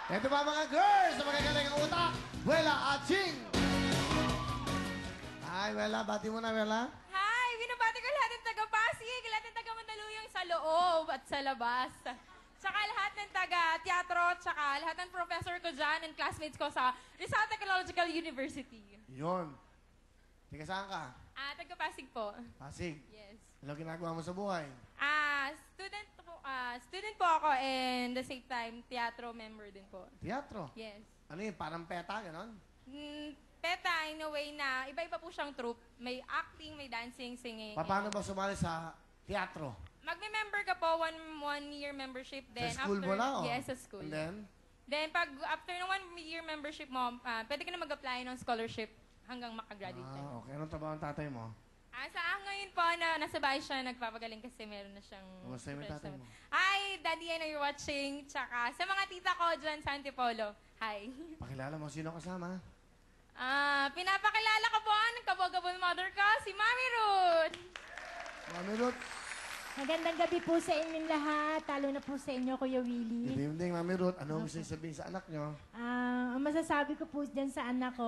Ito ba mga girls sa magagaling ang utak? Wela at Ching! Hi, Wela. Bati mo na, Wela. Hi! Binabati ko lahat ng taga-Pasig, lahat ng taga-Mandaluyong sa loob at sa labas. Tsaka lahat ng taga-teatro, tsaka lahat ng professor ko dyan and classmates ko sa Rizal Technological University. Yun. Tika saan ka? Taga-Pasig po. Pasig. Yes. Ano ginagawa mo sa buhay? Student po ako and the same time, teatro member din po. Teatro. Yes. Ano yun? Parang peta, gano'n? PETA, in a way na iba-iba po siyang troupe. May acting, may dancing, singing. Paano ba sumali sa teatro? Magme-member ka po, one-year membership. Then Sa school after, mo na, o? Yes, sa school. And then pag after ng one-year membership mo, pwede ka na mag-apply ng scholarship hanggang makagraduate ka. okay. Anong trabaho ng tatay mo? Ngayon po, nasa bahay siya, nagpapagaling kasi meron na siyang... Kumusta yung tatay mo? Hi, Daddy, I know you're watching. Tsaka sa mga tita ko dyan sa Antipolo. Hi. Pakilala mo, sino kasama? Pinapakilala ko po ang kabogabong mother ko, si Mami Ruth. Mami Ruth. Magandang gabi po sa inyong lahat, talo na po sa inyo, Kuya Good Willie. evening, Mami Ruth. Ano gusto niyo sabihin sa anak niyo? Ang masasabi ko po dyan sa anak ko,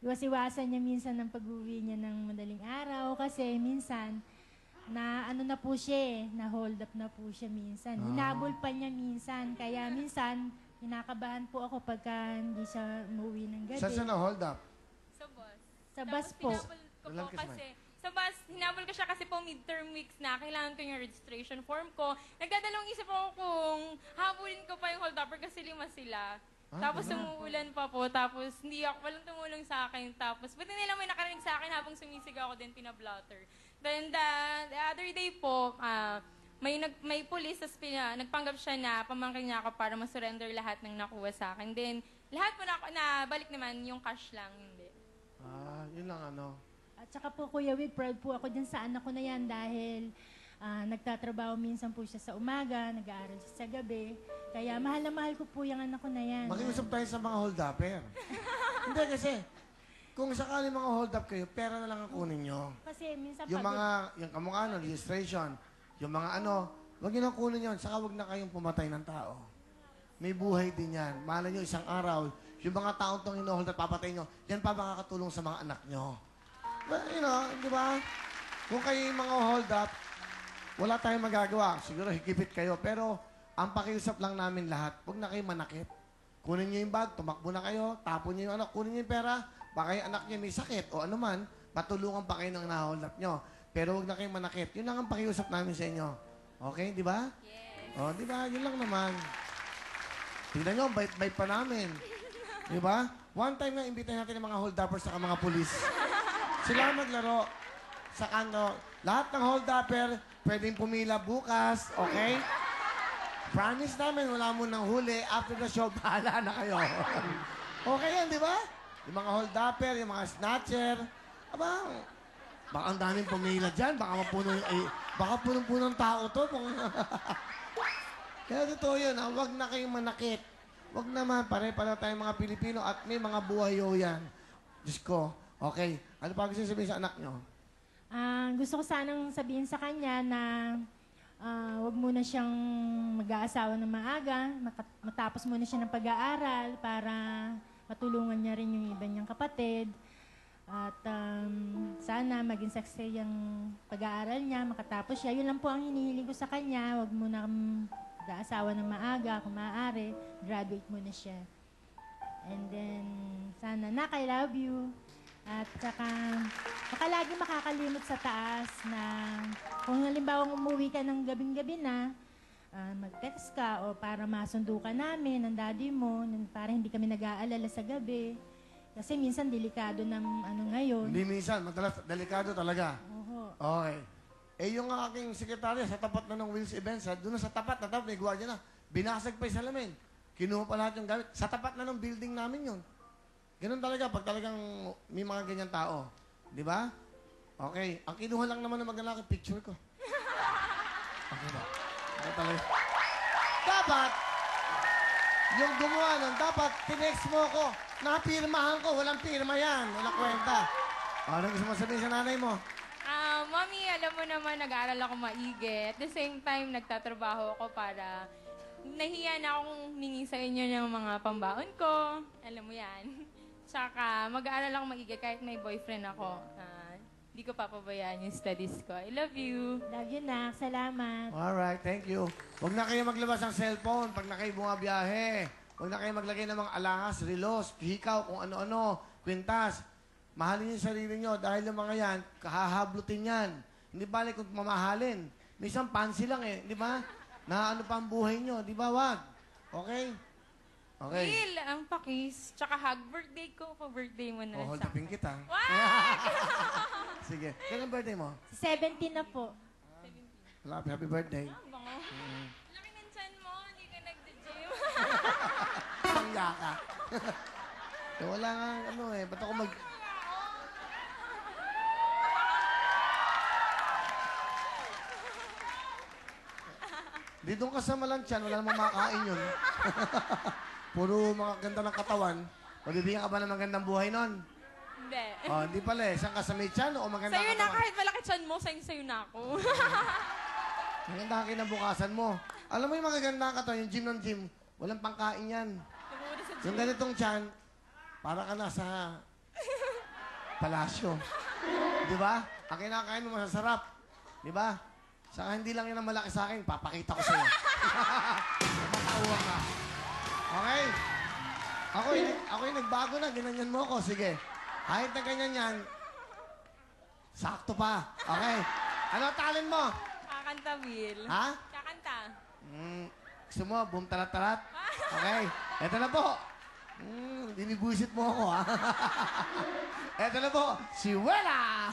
iwas-iwasan niya minsan ng pag-uwi niya ng madaling araw kasi minsan, na ano na po siya na hold up na po siya minsan. Hinabol pa niya minsan, kaya minsan, kinakabahan po ako pagka hindi siya umuwi ng gabi. Saan siya na-hold up? Sa bus. Sa bus po. Hinabol ko po kasi, sa bus, hinabol ko siya kasi po midterm weeks na, kailangan ko yung registration form ko. Nagdadalawang isip ako kung habulin ko pa yung hold upper kasi 5 sila. Tapos umuulan pa po, tapos walang tumulong sa akin. Tapos, buti nila may nakarinig sa akin habang sumisigaw ako din, pinablotter. Then, the other day po, may police, tapos nagpanggap siya na pamangkin niya ako para masurrender lahat ng nakuha sa akin. Then, lahat po balik naman, yung cash lang, hindi. Yun lang ano. At saka po, Kuya Will, proud po ako dyan sa anak ko na yan dahil nagtatrabaho minsan po siya sa umaga, nag-aaral siya sa gabi. Kaya mahal na mahal ko po yung anak ko na yan. Makiusap tayo sa mga hold-upper. Hindi kasi, kung sakali mga hold-up kayo, pera na lang ang kunin nyo. Kasi minsan Yung kamukha registration, yung mga wag nyo nang kunin yun, saka wag na kayong pumatay ng tao. May buhay din yan. Malay nyo, isang araw, yung mga taong itong ino-hold up, papatay nyo, yan pa makakatulong sa mga anak nyo. But, di ba? Kung kayo yung mga hold up, wala tayong magagawa. Siguro higipit kayo. Pero ang pakiusap lang namin lahat, huwag na kayo manakit. Kunin nyo yung bag, tumakbo na kayo, tapon nyo yung kunin nyo yung pera, baka yung anak nyo may sakit o ano man, patulungan pa kayo ng na-hold up nyo. Pero huwag na kayong manakit. Yun lang ang pakiusap namin sa inyo. Okay, di ba? Yes. O, di ba? Yun lang naman. Tignan nyo, bait-bait pa namin. Di ba? One time nga, imbitahin natin yung mga hold-uppers sa mga pulis. Sila maglaro sa kanto. Lahat ng hold-upper, pwedeng pumila bukas, okay? Promise namin, wala mo nang huli. After the show, bahala na kayo. Okay yan, di ba? Yung mga hold-upper, yung mga snatcher. Baka ang daming pumila dyan. Baka punong-punong tao to. Kaya totoo yun, huwag na kayong manakit. Huwag naman, pare-pare tayong mga Pilipino at may mga buhayo yan. Diyos ko. Okay. Ano pa gusto sabihin sa anak nyo? Gusto ko sanang sabihin sa kanya na wag muna siyang mag-aasawa ng maaga, matapos muna siya ng pag-aaral para matulungan niya rin yung iba niyang kapatid. At sana maging success yung pag-aaral niya, makatapos siya. Yun lang po ang hinihiling ko sa kanya. Wag muna mag-aasawa ng maaga, kung maaari, graduate muna siya. And then, sana, Nak, I love you. At saka, baka lagi makakalimot sa taas na kung halimbawa umuwi ka ng gabing-gabi na, mag-text ka o para masundo ka namin ng daddy mo, para hindi kami nag-aalala sa gabi. Kasi minsan delikado ng ngayon. Hindi minsan, madalas delikado talaga. Oho. Okay. Yung aking sekretarya sa tapat na ng Wills Events, doon sa tapat may gwardiya na. Binasag pa yung salamin. Kinuha pa lahat yung gamit. Sa tapat na ng building namin yun. Ganun talaga pag talagang may mga ganyan tao. Di ba? Okay. Ang kinuha lang naman ng maglalaki, picture ko. Okay ba? Okay talaga. Dapat, yung gumawa nun, dapat tinext mo ko. Napirmahan ko. Walang pirma yan. Walang kwenta. Ano gusto mo sabihin sa nanay mo? Mami, alam mo naman, nag-aaral ako maigi. At the same time, nagtatrabaho ako para nahiya na akong humingi sa inyo ng mga pambaon ko. Alam mo yan. Tsaka, mag-aaral ako magiging kahit may boyfriend ako. Hindi ko papabayaan yung studies ko. I love you. Love you, Nak. Salamat. Alright, thank you. Huwag na kayo maglabas ng cellphone pag na kayo bumabiyahe. Huwag na kayo maglagay ng mga alahas, relos, hikaw, kung ano-ano, kwintas. Mahalin niyo yung sarili niyo dahil yung mga yan, kahahablutin yan. Hindi balik kung mamahalin. Minsan fancy lang eh, di ba? Na ano pa ang buhay niyo, di ba? Wag. Okay? Okay. Will, ang pakis. Tsaka hug birthday ko. Pa-birthday mo na Oh, hold sa upin kita. Wag! Sige. Kailan birthday mo? 17 na po. Happy birthday. Bango. Laki ng chan mo. Hindi ka nagda-gym. Pangya ka. Wala nga, ano eh. Ba't ako mag... Di doon ka sa Malanchan, wala namang makain yun. Puro mga ganda ng katawan. Mabibigyan ka ba ng magandang buhay nun? Hindi. Oh, hindi pala eh. Saan ka sa may tiyan o maganda Sa'yo na, katawan? kahit malaki chan mo, sa'yo na ako. Maganda ang kinabukasan mo. Alam mo yung mga ganda ng katawan, yung gym ng gym, walang pangkain yan. Nabubuti sa Yung ganitong tiyan, para ka nasa palasyo. Di ba? Ang kinakain mo masasarap. Di ba? Saka hindi lang yan ang malaki sa akin, papakita ko sa'yo. Mapakauwa ka. Okay? Ako yung nagbago na, ginanyan mo ako. Sige. Kahit na ganyan yan, sakto pa. Okay? Ano talent mo? Kakanta, Will. Ha? Kakanta. Gusto mo, boom tarat-tarat? Okay. Eto na po. Dinibuisit mo ako, ha? Eto na po, si Wela!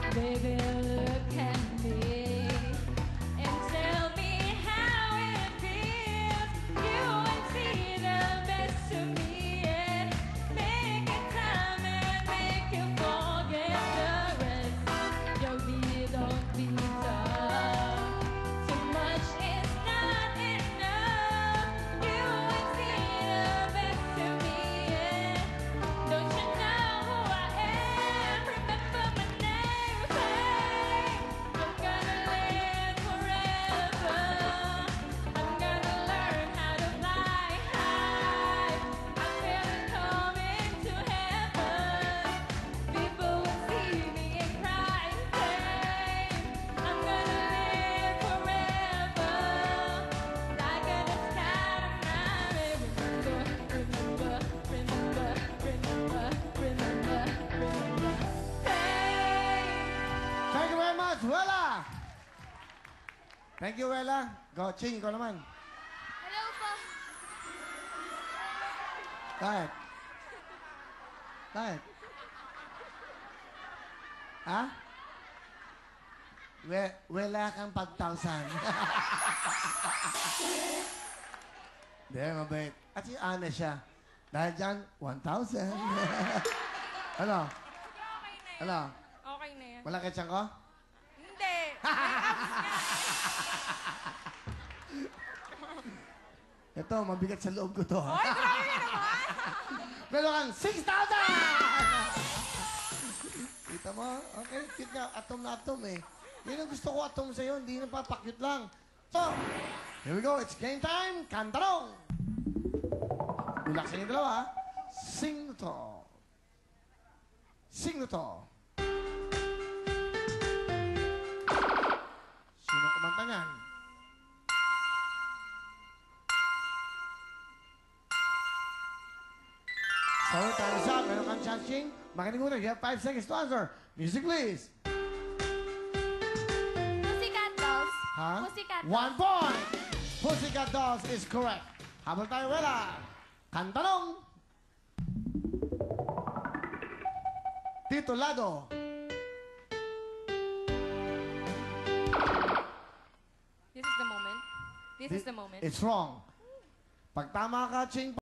Baby, look at me and tell me how it feels. You would see the best of me and make it time and make you forget the rest. Yo, don't be tough. Too much is not enough. You would see the best of me and don't you know who I am? Remember my name, babe. I'm gonna live forever. I'm gonna learn how to fly high. I feel it coming to heaven. People will see me and cry and say, I'm gonna live forever. Like a sky tonight. Remember. Hey. Thank you very much, Wela! Thank you, Wela. Go, Ching, ikaw naman. Hello po. Bakit? Bakit? Ha? Wela kang pag-thousand. Hindi, mabait. At si Ana siya. Dahil dyan, 1,000. Ano? Okay na yan. Ano? Okay na yan. Malaki tiyan ko? Hindi. May abs nga. Ito, mabigat sa loob ko to. Ha? Oy, grabe ka naman. Meron kang 6,000! Kita mo? Okay, cute nga. Atom na atom eh. Yan ang gusto ko atom sa'yo. Hindi na papakyut lang. So, here we go. It's game time. Kantarong! Ulak sa inyo dalawa. Sing to. Sing to. Sino kumanta niyan? So, time is up. Meron kang chance, Ching. Makinig muna. You have 5 seconds to answer. Music, please. Pussycat Dolls. Ha? Pussycat 1 point. Pussycat Dolls is correct. Habang tayo, Wela. Kantanong. Titulado. This is the moment. This is the moment. It's wrong. Pag tama ka, Ching,